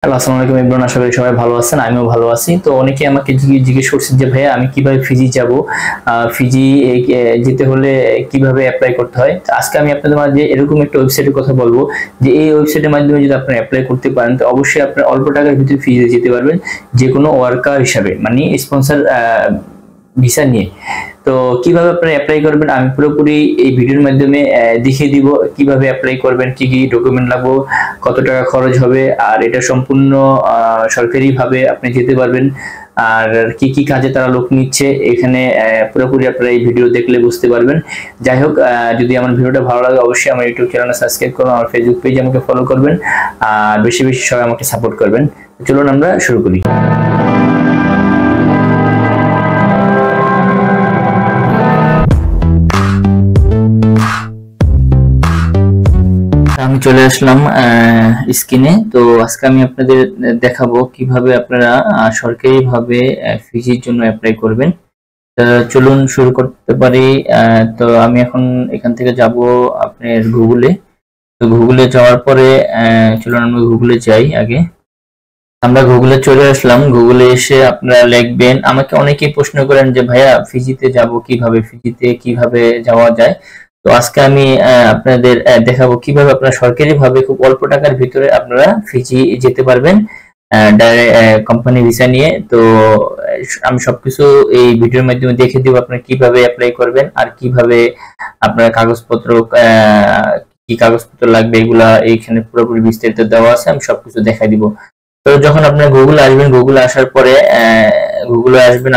Hello, আসসালামু আলাইকুম ইমরান। আশা করি সবাই ভালো আছেন, আমিও ভালো আছি। তো অনেকে আমাকে জিজ্ঞেস করছেন যে ভাইয়া আমি কিভাবে ফিজি যাব, ফিজি যেতে হলে কিভাবে অ্যাপ্লাই করতে হয়। তো আজকে আমি আপনাদের মাঝে এরকম একটা ওয়েবসাইটের কথা বলবো যে এই ওয়েবসাইটের মাধ্যমে যদি আপনি অ্যাপ্লাই করতে পারেন তো অবশ্যই আপনি অল্প টাকার ভিতরে ফিজিতে যেতে পারবেন, যে কোনো ওয়ার্কার হিসাবে, মানে স্পন্সর ভিসা নিয়ে। তো কিভাবে আপনারা অ্যাপ্লাই করবেন আমি পুরোপুরি এই ভিডিওর মাধ্যমে দেখিয়ে দিব। কিভাবে অ্যাপ্লাই করবেন, কি কি ডকুমেন্ট লাগবে, কত টাকা খরচ হবে, আর এটা সম্পূর্ণ সরকারি ভাবে আপনি যেতে পারবেন, আর কি কি কাজে তারা লোক নিচ্ছে এখানে পুরোপুরি আপনারা এই ভিডিও দেখলে বুঝতে পারবেন। যাই হোক, যদি আমার ভিডিওটা ভালো লাগে অবশ্যই আমার ইউটিউব চ্যানেল সাবস্ক্রাইব করুন, আমার ফেসবুক পেজ আমাকে ফলো করবেন, আর বেশি বেশি সবাই আমাকে সাপোর্ট করবেন। চলুন আমরা শুরু করি। আমি চলে আসলাম স্ক্রিনে। তো আজকে আমি আপনাদের দেখাবো কিভাবে আপনারা সরকারিভাবে ফিজির জন্য অ্যাপ্লাই করবেন। চলুন শুরু করতে পারি। তো আমি এখন এখান থেকে যাব আপনার গুগলে। তো গুগলে যাওয়ার পরে চলুন আমরা গুগলে যাই। আগে আমরা গুগলে চলে আসলাম। গুগলে এসে আপনারা লিখবেন, আমাকে অনেকেই প্রশ্ন করেন যে ভাইয়া ফিজিতে যাব কিভাবে, ফিজিতে কিভাবে যাওয়া যায়। তো আজকে আমি আপনাদের দেখাবো কিভাবে আপনারা সরকারিভাবে খুব অল্প টাকার ভিতরে আপনারা ফিজি যেতে পারবেন কোম্পানি ভিসা নিয়ে। তো আমি সবকিছু এই ভিডিওর মাধ্যমে দেখে দিব আপনারা কিভাবে অ্যাপ্লাই করবেন আর কিভাবে আপনার কাগজপত্র, কি কাগজপত্র লাগবে এগুলা এইখানে পুরোপুরি বিস্তারিত দেওয়া আছে, আমি সবকিছু দেখাই দিব। তো যখন আপনারা গুগলে আসবেন,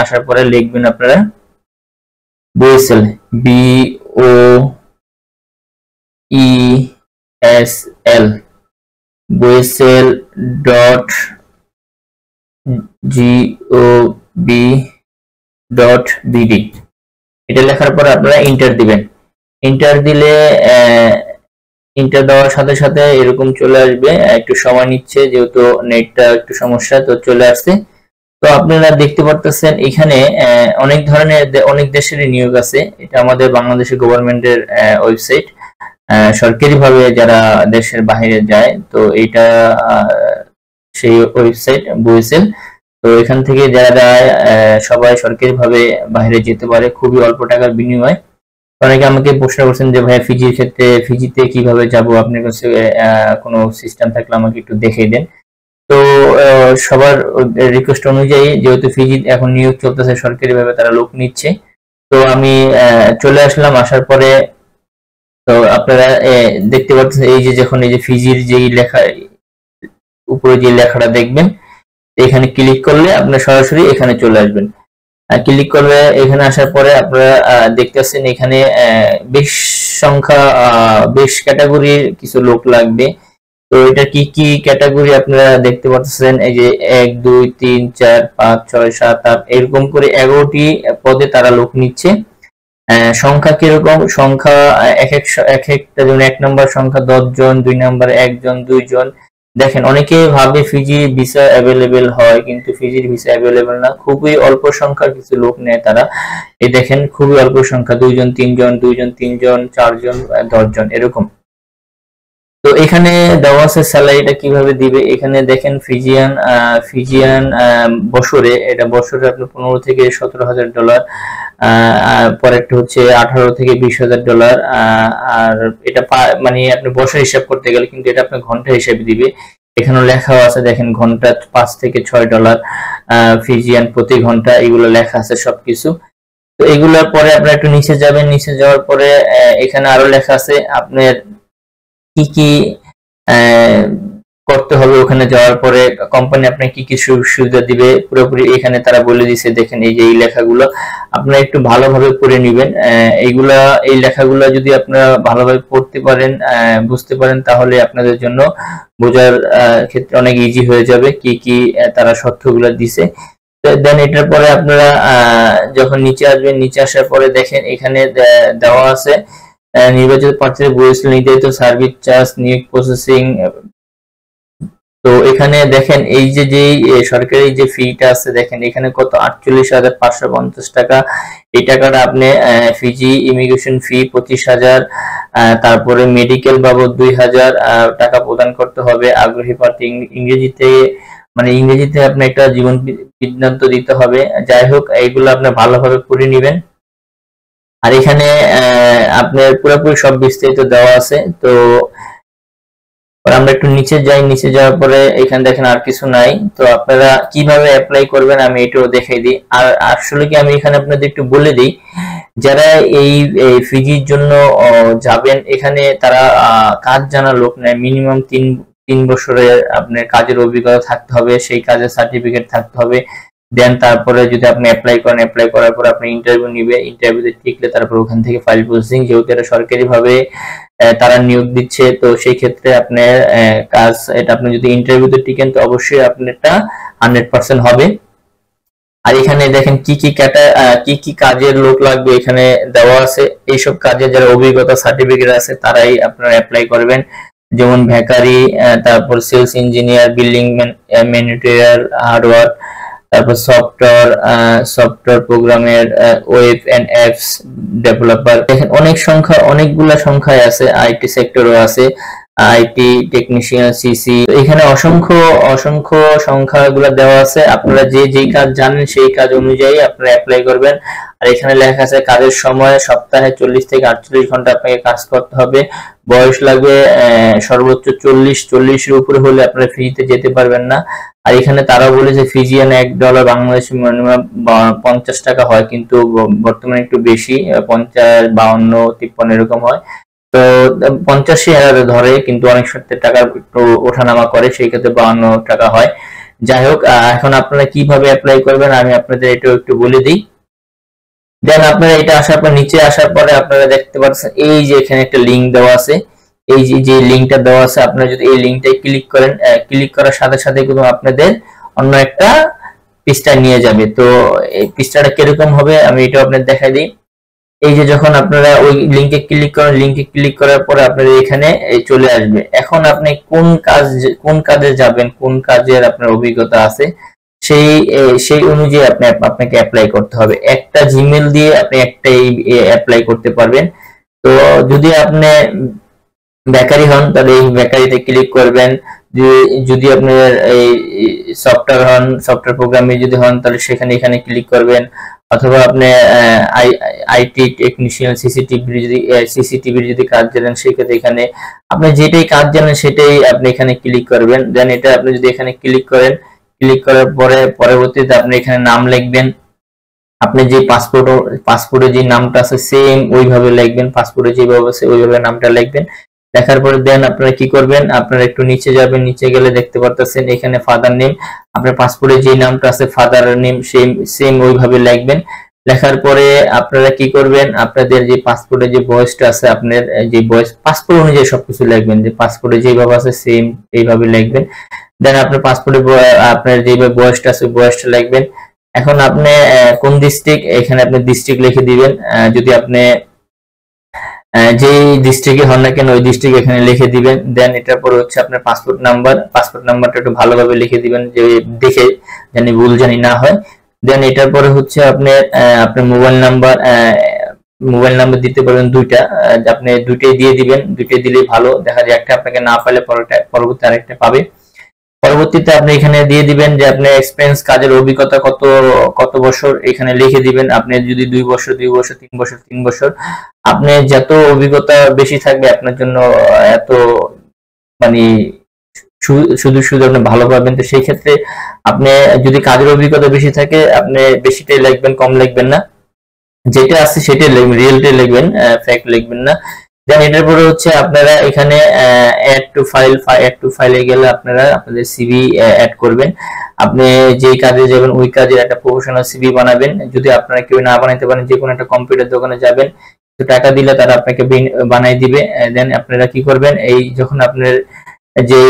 আসার পরে লিখবেন আপনারা বুয়েসেল, BOESL, বুয়েসেল ডট gov.bd। এটা লেখার পর আপনারা ইন্টার দিবেন। ইন্টার দিলে ইন্টার দেওয়ার সাথে সাথে এরকম চলে আসবে। একটু সময় নিচ্ছে যেহেতু নেটটা একটু সমস্যা, তো চলে আসছে। তো আপনারা দেখতে পারতেছেন এখানে অনেক ধরনের অনেক দেশেরই নিয়োগ আছে। এটা আমাদের বাংলাদেশের গভর্নমেন্টের ওয়েবসাইট, সরকারিভাবে যারা দেশের বাইরে যায় তো এটা সেই ওয়েবসাইট বুয়েসেল। তো এখান থেকে যারা যায় সবাই সরকারিভাবে বাইরে যেতে পারে খুবই অল্প টাকার বিনিময়ে। অনেকে আমাকে প্রশ্ন করছেন যে ভাইয়া ফিজির ক্ষেত্রে ফিজিতে কিভাবে যাব, আপনার কাছে কোনো সিস্টেম থাকলে আমাকে একটু দেখিয়ে দেন। তো সবার রিকোয়েস্ট অনুযায়ী যেহেতু ফিজি এখন নিয়োগ চলতেছে, সরকারিভাবে তারা লোক নিচ্ছে, তো আমি চলে আসলাম। আসার পরে তো আপনারা দেখতে পাচ্ছেন এই যে যখন এই যে ফিজির যেই লেখা উপরে যে লেখাটা দেখবেন, এখানে ক্লিক করলে আপনারা সরাসরি এখানে চলে আসবেন। ক্লিক করলে এখানে আসার পরে আপনারা দেখতে পাচ্ছেন এখানে বেশ সংখ্যা, বেশ ক্যাটাগরির কিছু লোক লাগবে। তো এটা কি কি ক্যাটাগরি আপনারা দেখতে পাচ্ছেন, এই যে 1 2 3 4 5 6 7 8 এরকম করে 11টি পদে তারা লোক নিচ্ছে। সংখ্যা কিরকম, সংখ্যা এক একটা, যেমন 1 নম্বর সংখ্যা 10 জন, 2 নম্বর 1 জন 2 জন। দেখেন অনেকে ভাবে ফিজি ভিসা অ্যাভেলেবেল হয়, কিন্তু ফিজির ভিসা অ্যাভেলেবেল না, খুবই অল্প সংখ্যার কিছু লোক নেয় তারা। এই দেখেন খুবই অল্প সংখ্যা, 2 জন 3 জন 2 জন 3 জন 4 জন 10 জন এরকম। তো এখানে দেওয়া আছে স্যালারিটা কিভাবে দিবে। এখানে দেখেন ফিজিয়ান বছরে, এটা বছরে আপনার $15,000 থেকে $17,000, পরেরটা হচ্ছে $18,000 থেকে $20,000। আর এটা মানে আপনি বছর হিসাব করতে গেলে, কিন্তু এটা আপনার ঘন্টা হিসেবে দিবে। এখানে লেখা আছে দেখেন ঘন্টা $5 থেকে $6 ফিজিয়ান প্রতি ঘন্টা, এগুলো লেখা আছে সবকিছু। তো এগুলোর পরে আপনারা একটু নিচে যাবেন, নিচে যাওয়ার পরে এখানে আরো লেখা আছে আপনার কি কি করতে হবে। ওখানে যাওয়ার পরে কোম্পানি আপনাকে কি কি সুবিধা দিবে পুরোপুরি এখানে তারা বলে দিছে। দেখেন এই যে এই লেখাগুলো আপনারা একটু ভালোভাবে পড়ে নেবেন। এই লেখাগুলো যদি আপনারা ভালোভাবে পড়তে পারেন, বুঝতে পারেন, তাহলে আপনাদের জন্য বোঝার ক্ষেত্রে অনেক ইজি হয়ে যাবে কি কি তারা শর্তগুলো দিছে। দেন এটার পরে আপনারা যখন নিচে আসবেন, নিচে আসার পরে দেখেন এখানে দেওয়া আছে নির্বাচিত প্রার্থীদের বুয়েসেল নির্ধারিত সার্ভিস চার্জ, নিয়োগ প্রসেসিং তো এখানে দেখেন এই যে সরকারি যে ফিটা আছে দেখেন এখানে কত 48,550 টাকা। এই টাকাটা আপনি ফিজি ইমিগ্রেশন ফি 25,000, তারপরে মেডিকেল বাবদ 2,000 টাকা প্রদান করতে হবে। আগ্রহী প্রার্থী ইংরেজিতে আপনি একটা জীবন বৃত্তান্ত দিতে হবে। যাই হোক এইগুলো আপনি ভালোভাবে পড়ে নেবেন। আর এখানে আপনার পুরোপুরি সব বিস্তারিত দেওয়া আছে। তো আমরা একটু নিচে যাই, নিচে যাওয়ার পরে এখানে দেখেন আর কিছু নাই। তো আপনারা কিভাবে অ্যাপ্লাই করবেন আমি এটাও দেখাই দিই। আর আসলে কি আমি এখানে আপনাদের একটু বলে দিই, যারা এই ফিজির জন্য যাবেন এখানে তারা কাজ জানা লোক নেয়। মিনিমাম তিন বছরের আপনার কাজের অভিজ্ঞতা থাকতে হবে, সেই কাজের সার্টিফিকেট থাকতে হবে। দেন তারপরে যদি আপনি অ্যাপ্লাই করেন, অ্যাপ্লাই করার পর আপনি ইন্টারভিউ নিবে, ইন্টারভিউতে টিকলে তারপর ওখান থেকে ফাইল প্রসেসিং, যেহেতু এটা সরকারি ভাবে তারা নিয়োগ দিচ্ছে। তো সেই ক্ষেত্রে আপনার কাজ এটা আপনি যদি ইন্টারভিউতে টিকেন তো অবশ্যই আপনারটা 100% হবে। আর এখানে দেখেন কি কি কাজের লোক লাগবে এখানে দেওয়া আছে। এইসব কাজে যারা অভিজ্ঞতা সার্টিফিকেট আছে তারাই আপনারা অ্যাপ্লাই করবেন। যেমন বেকারি, তারপর sales engineer, building manager, hardware, তারপর সফটওয়্যার প্রোগ্রামের, ওয়েব এন্ড অ্যাপস ডেভেলপার। দেখেন অনেকগুলা সংখ্যায় আছে। আইটি সেক্টরও আছে, আইটি টেকনিশিয়ান, সিসি। এখানে অসংখ্য সংখ্যাগুলো দেওয়া আছে। আপনারা যেই কাজ জানেন সেই কাজ অনুযায়ী আপনারা অ্যাপ্লাই করবেন। আর এখানে লেখা আছে কাজের সময় সপ্তাহে 40 থেকে 48 ঘন্টা আপনাকে কাজ করতে হবে। বয়স লাগবে সর্বোচ্চ 40-এর উপরে হলে আপনারা ফিজিতে যেতে পারবেন না। আর এখানে তারা বলেছে ফিজিয়ান $1 বাংলাদেশি মিনিমাম 50 টাকা হয়, কিন্তু বর্তমানে একটু বেশি 50, 52, 53 এরকম হয়। তো 50 ধরে, কিন্তু অনেক সত্যি টাকা একটু ওঠানামা করে, সেই ক্ষেত্রে 52 টাকা হয়। যাই হোক, এখন আপনারা কিভাবে অ্যাপ্লাই করবেন আমি আপনাদের এটাও একটু বলে দিই। দেন আপনারা এটা আসার পর নিচে আসার পরে আপনারা দেখতে পাচ্ছেন এই যে এখানে একটা লিংক দেওয়া আছে। এই যে লিংকটা দেওয়া আছে, আপনারা যদি এই লিংকটায় ক্লিক করেন, ক্লিক করার সাথে সাথে কিন্তু আপনাদের অন্য একটা পৃষ্ঠায় নিয়ে যাবে। তো এই পৃষ্ঠাটা কিরকম হবে আমি এটাও আপনাদের দেখাই দিই। এই যে যখন আপনারা ওই লিংকে ক্লিক করেন, লিংকে ক্লিক করার পরে আপনারা এখানে চলে আসবে। এখন আপনি কোন কাজে যাবেন, কোন কাজের আপনার অভিজ্ঞতা আছে সেই অনুযায়ী আপনাকে অ্যাপ্লাই করতে হবে। একটা জিমেল দিয়ে আপনি একটাই অ্যাপ্লাই করতে পারবেন। তো যদি আপনি বেকারি হন তাহলে এই বেকারিতে ক্লিক করবেন। যদি আপনার এই সফটওয়্যার প্রোগ্রামে যদি হন তাহলে এখানে ক্লিক করবেন। অথবা আপনি আইটি টেকনিশিয়ান, সিসিটিভির যদি কাজ জানেন সেক্ষেত্রে এখানে আপনি যেটাই কাজ জানেন সেটাই আপনি এখানে ক্লিক করবেন। দেন এটা আপনি যদি এখানে ক্লিক করেন, ক্লিক করার পরে পরবর্তীতে আপনি এখানে নাম লিখবেন। আপনি যে পাসপোর্টে যে নামটা আছে সেম ওইভাবে লিখবেন, পাসপোর্টে যেভাবে আছে ওইভাবে নামটা লিখবেন। লেখার পরে দেন আপনারা কি করবেন, আপনারা একটু নিচে যাবেন। নিচে গেলে দেখতে পারতেছেন এখানে ফাদার নেম, আপনার পাসপোর্টে যে নামটা আছে ফাদার নেম সেম ওইভাবে লিখবেন। লেখার পরে আপনারা কি করবেন, আপনাদের যে পাসপোর্টে যে বয়সটা আছে, আপনার যে বয়স পাসপোর্ট অনুযায়ী সবকিছু লিখবেন, যে পাসপোর্টে যেভাবে আছে সেম এইভাবে লিখবেন। দেন আপনার পাসপোর্টে আপনার যেভাবে বয়সটা আছে বয়সটা লিখবেন। এখন আপনি কোন ডিস্ট্রিক্ট, এখানে আপনি ডিস্ট্রিক্ট লিখে দিবেন। যদি আপনি যে ডিস্ট্রিক্টে হন না কেন ওই ডিস্ট্রিক্ট এখানে লিখে দিবেন। দেন এটার পরে হচ্ছে আপনার পাসপোর্ট নাম্বারটা একটু ভালোভাবে লিখে দিবেন, যে দেখে ভুল না হয়। দেন এটার পরে হচ্ছে আপনার মোবাইল নাম্বার দিতে পারবেন দুইটা, আপনি দুইটাই দিয়ে দিবেন। দুইটাই দিলে ভালো, দেখা যায় একটা আপনাকে না পাইলে পরবর্তী আরেকটা পাবে। পরবর্তীতে আপনি এখানে দিয়ে দিবেন যে আপনার এক্সপেরিয়েন্স, কাজের অভিজ্ঞতা কত বছর এখানে লিখে দিবেন। আপনি যদি 2 বছর 2 বছর, 3 বছর 3 বছর, আপনি যত অভিজ্ঞতা বেশি থাকবে আপনার জন্য এত শুধু আপনি ভালো পাবেন। তো সেই ক্ষেত্রে আপনি যদি কাজের অভিজ্ঞতা বেশি থাকে আপনি বেশিটাই লিখবেন, কম লিখবেন না। যেটা আছে সেটাই লিখবেন, রিয়েলটাই লিখবেন, ফ্যাক্ট লিখবেন না। দেন এটার পরে হচ্ছে আপনারা এখানে অ্যাড টু ফাইলে গেলে আপনারা আপনাদের সিভি অ্যাড করবেন। আপনি যেই কাজে যাবেন ওই কাজের একটা প্রফেশনাল সিভি বানাবেন। যদি আপনারা কেউ না বানাইতে পারেন, যে কোনো একটা কম্পিউটার দোকানে যাবেন, তো টাকা দিলে তারা আপনাকে বানাই দিবে। দেন আপনারা কি করবেন, এই যখন আপনার যে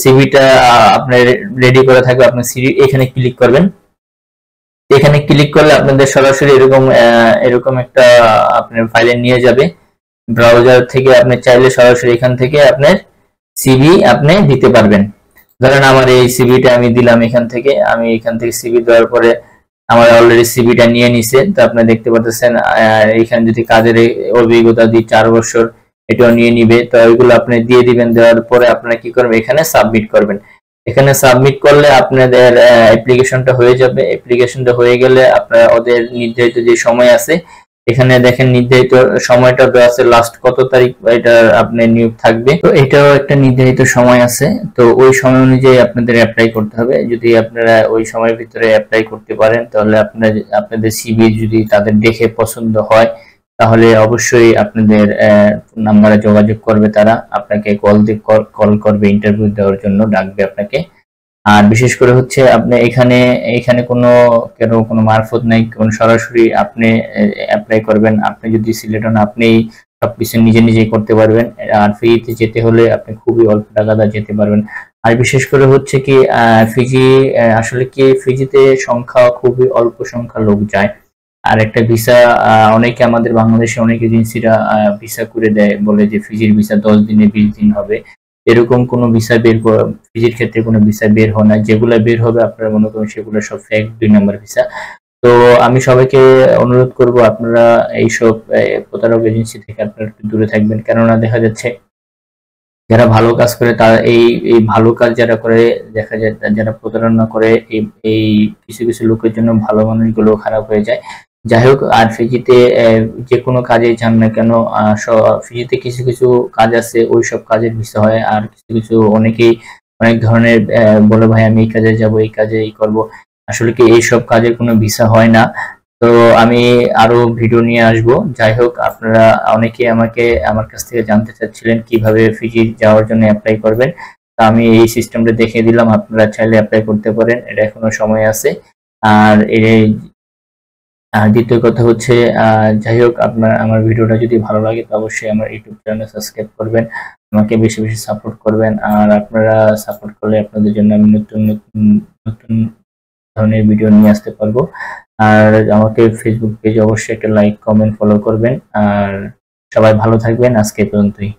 সিভিটা আপনার রেডি করা থাকবে আপনার সিভি এখানে ক্লিক করবেন। এখানে ক্লিক করলে আপনাদের সরাসরি এরকম একটা আপনার ফাইলে নিয়ে যাবে। ব্রাউজার থেকে আপনি চাইলে সরাসরি এখান থেকে আপনার সিভি আপনি দিতে পারবেন। ধরেন আমার এই সিভিটা আমি দিলাম এখান থেকে সিভি দেওয়ার পরে আমার অলরেডি সিভিটা নিয়ে নিছে। তো আপনি দেখতে পাচ্ছেন এখানে যদি কাজের অভিজ্ঞতা দিই 4 বছর, এটাও নিয়ে নিবে। তো ওইগুলো আপনি দিয়ে দিবেন, দেওয়ার পরে আপনারা কি করবেন, এখানে সাবমিট করবেন। এখানে সাবমিট করলে আপনাদের অ্যাপ্লিকেশনটা হয়ে যাবে। অ্যাপ্লিকেশনটা হয়ে গেলে আপনারা ওদের নির্ধারিত যে সময় আছে, এখানে দেখেন নির্ধারিত সময়টা দেওয়া আছে, লাস্ট কত তারিখ এটা আপনার নিয়োগ থাকবে। তো এটাও একটা নির্ধারিত সময় আছে। তো ওই সময় অনুযায়ী আপনাদের অ্যাপ্লাই করতে হবে। যদি আপনারা ওই সময়ের ভিতরে অ্যাপ্লাই করতে পারেন, তাহলে আপনাদের সিভি যদি তাদের দেখে পছন্দ হয়, তাহলে অবশ্যই আপনাদের নাম্বারে যোগাযোগ করবে, তারা আপনাকে কল করবে, ইন্টারভিউ দেওয়ার জন্য ডাকবে আপনাকে। আর বিশেষ করে হচ্ছে আপনি এখানে কোনো মারফত নাই, কোন সরাসরি আপনি অ্যাপ্লাই করবেন। আপনি যদি সিলেক্ট হন, আপনি সবকিছু নিজেই করতে পারবেন। আর ফিজিতে যেতে হলে আপনি খুবই অল্প টাকা দিয়ে যেতে পারবেন। আর বিশেষ করে হচ্ছে কি ফিজি আসলে কি ফিজিতে সংখ্যা খুবই অল্প সংখ্যা লোক যায়। আর একটা ভিসা অনেকে আমাদের বাংলাদেশে অনেক এজেন্সিরা ভিসা করে দেয়, বলে যে ফিজির ভিসা 10 দিনে 20 দিন হবে। এরকম কোনো ভিসা ফিজির ক্ষেত্রে কোনো ভিসা বের হয় না। যেগুলো বের হবে আপনারা মনে করেন সেগুলো সব ফেক 2 নম্বর ভিসা। তো আমি সবাইকে অনুরোধ করব, আপনারা এইসব প্রতারক এজেন্সি থেকে আপনারা একটু দূরে থাকবেন। কেননা দেখা যাচ্ছে যারা ভালো কাজ করে, তারা এই ভালো কাজ যারা করে, দেখা যায় যারা প্রতারণা করে, এই কিছু লোকের জন্য ভালো মানুষগুলো খারাপ হয়ে যায়। যাই হোক, আর ফিজিতে যে কোনো কাজে যান না কেন, ফিজিতে কিছু কাজ আছে, ওই সব কাজের ভিসা হয়। আর কিছু অনেকেই অনেক ধরনের বলে, ভাই আমি এই কাজে যাব, এই কাজে এই করব। আসলে কি এইসব কাজের কোনো ভিসা হয় না। তো আমি আরো ভিডিও নিয়ে আসব। যাই হোক, আপনারা অনেকে আমার কাছ থেকে জানতে চাচ্ছিলেন কিভাবে ফিজি যাওয়ার জন্য অ্যাপ্লাই করবেন। তো আমি এই সিস্টেমটা দেখিয়ে দিলাম, আপনারা চাইলে অ্যাপ্লাই করতে পারেন, এটা এখনো সময় আছে। আর দ্বিতীয় কথা হচ্ছে, যাই হোক, আমার ভিডিওটা যদি ভালো লাগে তো অবশ্যই আমার ইউটিউব চ্যানেল সাবস্ক্রাইব করবেন, আমাকে বেশি সাপোর্ট করবেন। আর আপনারা সাপোর্ট করলে আপনাদের জন্য আমি নতুন ধরনের ভিডিও নিয়ে আসতে পারবো। আর আমাকে ফেসবুক পেজ অবশ্যই একটা লাইক, কমেন্ট, ফলো করবেন। আর সবাই ভালো থাকবেন, আজকে পর্যন্তই।